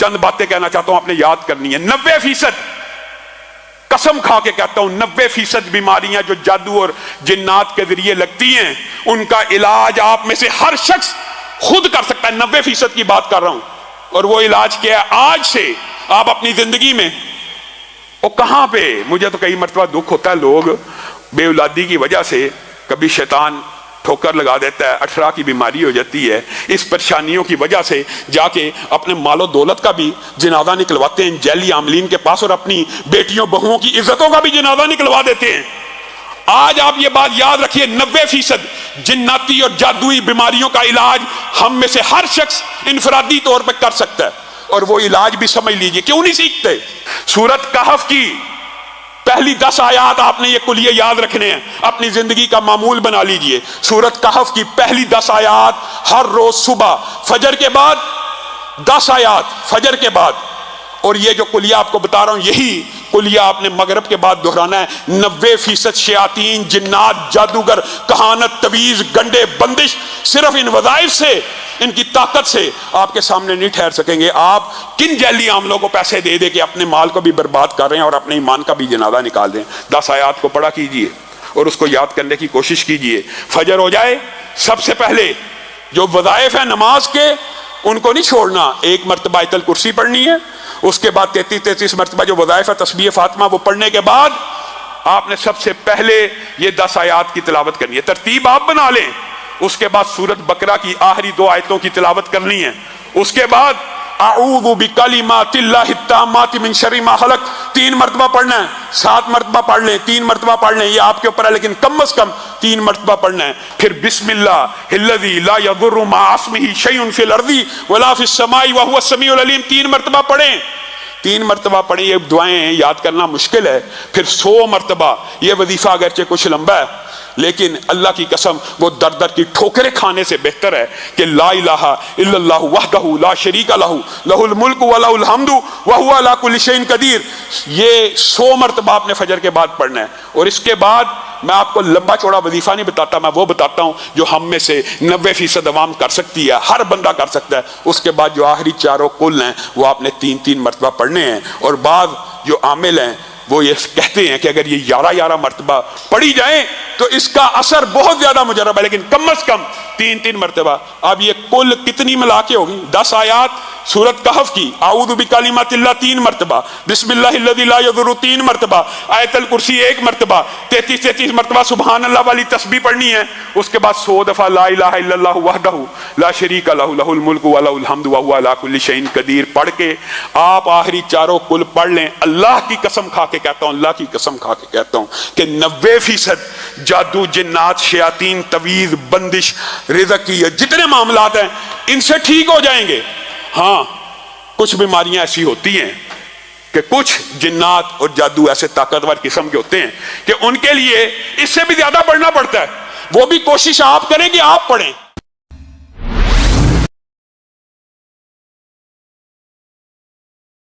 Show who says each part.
Speaker 1: چند باتیں کہنا چاہتا ہوں، آپ نے یاد کرنی ہے۔ 90% قسم کھا کے کہتا ہوں 90% بیماریاں جو جادو اور جنات کے ذریعے لگتی ہیں ان کا علاج آپ میں سے ہر شخص خود کر سکتا ہے۔ 90% کی بات کر رہا ہوں۔ اور وہ علاج کیا ہے؟ آج سے آپ اپنی زندگی میں، وہ کہاں پہ، مجھے تو کئی مرتبہ دکھ ہوتا ہے، لوگ بے اولادی کی وجہ سے کبھی شیطان ٹھوکر لگا دیتا ہے، 18 کی بیماری ہو جاتی ہے، اس پریشانیوں کی وجہ سے جا کے اپنے مال و دولت کا بھی جنازہ نکلواتے ہیں جیلی عاملین کے پاس، اور اپنی بیٹیوں بہوؤں کی عزتوں کا بھی جنازہ نکلوا دیتے ہیں۔ آج آپ یہ بات یاد رکھیے، 90% جناتی اور جادوئی بیماریوں کا علاج ہم میں سے ہر شخص انفرادی طور پہ کر سکتا ہے، اور وہ علاج بھی سمجھ لیجئے۔ کیوں نہیں سیکھتے؟ سورۃ کہف کی پہلی 10 آیات آپ نے یہ کلیے یاد رکھنے ہیں، اپنی زندگی کا معمول بنا لیجئے۔ سورۃ کہف کی پہلی 10 آیات ہر روز صبح فجر کے بعد 10 آیات فجر کے بعد، اور یہ جو کلیہ آپ کو بتا رہا ہوں یہی کلیہ آپ نے مغرب کے بعد دہرانا ہے۔ 90% شیاطین، جنات، جادوگر، کہانت، تویز، گنڈے، بندش صرف ان وظائف سے، ان کی طاقت سے آپ کے سامنے نہیں ٹھہر سکیں گے۔ آپ کن جیلی عاملوں کو پیسے دے دے کے اپنے مال کو بھی برباد کر رہے ہیں اور اپنے ایمان کا بھی جنازہ نکال دیں۔ 10 آیات کو پڑھا کیجئے اور اس کو یاد کرنے کی کوشش کیجئے۔ فجر ہو جائے، سب سے پہلے جو وظائف ہیں نماز کے ان کو نہیں چھوڑنا۔ 1 مرتبہ آیت الکرسی پڑھنی ہے، اس کے بعد 33 مرتبہ جو وظائف ہے تسبیح فاطمہ وہ پڑھنے کے بعد آپ نے سب سے پہلے یہ 10 آیات کی تلاوت کرنی ہے۔ ترتیب آپ بنا لیں۔ اس کے بعد سورۃ بقرہ کی آخری 2 آیتوں کی تلاوت کرنی ہے۔ اس کے بعد اعوذ بکلمات اللہ التامات من شر ما خلق 3 مرتبہ پڑھنا ہے۔ 7 مرتبہ پڑھ لیں، 3 مرتبہ پڑھ لیں، یہ آپ کے اوپر ہے، لیکن کم از کم 3 مرتبہ پڑھنا ہے۔ پھر بسم اللہ الذی لا یضر مع اسمہ شیء فی الارض ولا فی السماء وهو السمیع العلیم 3 مرتبہ پڑھیں۔ 3 مرتبہ پڑھیں۔ یہ دعائیں یاد کرنا مشکل ہے۔ پھر 100 مرتبہ، یہ وظیفہ اگرچہ کچھ لمبا ہے لیکن اللہ کی قسم وہ در در کی ٹھوکریں کھانے سے بہتر ہے کہ لا الہ الا اللہ وحدہ لا شریک لہ لہ الملک ولہ الحمد وہو علی کل شیء قدیر۔ یہ 100 مرتبہ آپ نے فجر کے بعد پڑھنا ہے۔ اور اس کے بعد میں آپ کو لمبا چوڑا وظیفہ نہیں بتاتا، میں وہ بتاتا ہوں جو ہم میں سے 90% عوام کر سکتی ہے، ہر بندہ کر سکتا ہے۔ اس کے بعد جو آخری 4 کل ہیں وہ آپ نے 3 مرتبہ پڑھنے ہیں۔ اور بعض جو عامل ہیں وہ یہ کہتے ہیں کہ اگر یہ 11 مرتبہ پڑھی جائیں تو اس کا اثر بہت زیادہ مجرب ہے، لیکن کم از کم 3 مرتبہ۔ اب یہ کل کتنی ملا کے ہوگی؟ 10 آیات سورۃ کہف کی، اعوذ بکلمات اللہ 3 مرتبہ، بسم اللہ الذی لا یضر 3 مرتبہ، آیت الکرسی 1 مرتبہ، 33 مرتبہ سبحان اللہ والی تسبیح پڑھنی ہے۔ اس کے بعد 100 دفعہ لا الہ الا اللہ وحدہ لا شریک لہ لہ الملک ولہ الحمد وہو علی کل شیء قدیر پڑھ کے آپ آخری 4 کل پڑھ لیں۔ اللہ کی قسم کھا کے کہتا ہوں، اللہ کی قسم کھا کے کہتا ہوں کہ 90% جادو، جنات، شیاطین، تویز، بندش، رزق کی جتنے معاملات ہیں ان سے ٹھیک ہو جائیں گے۔ ہاں کچھ بیماریاں ایسی ہوتی ہیں کہ کچھ جنات اور جادو ایسے طاقتور قسم کے ہوتے ہیں کہ ان کے لیے اس سے بھی زیادہ پڑھنا پڑتا ہے۔ وہ بھی کوشش آپ کریں کہ آپ پڑھیں۔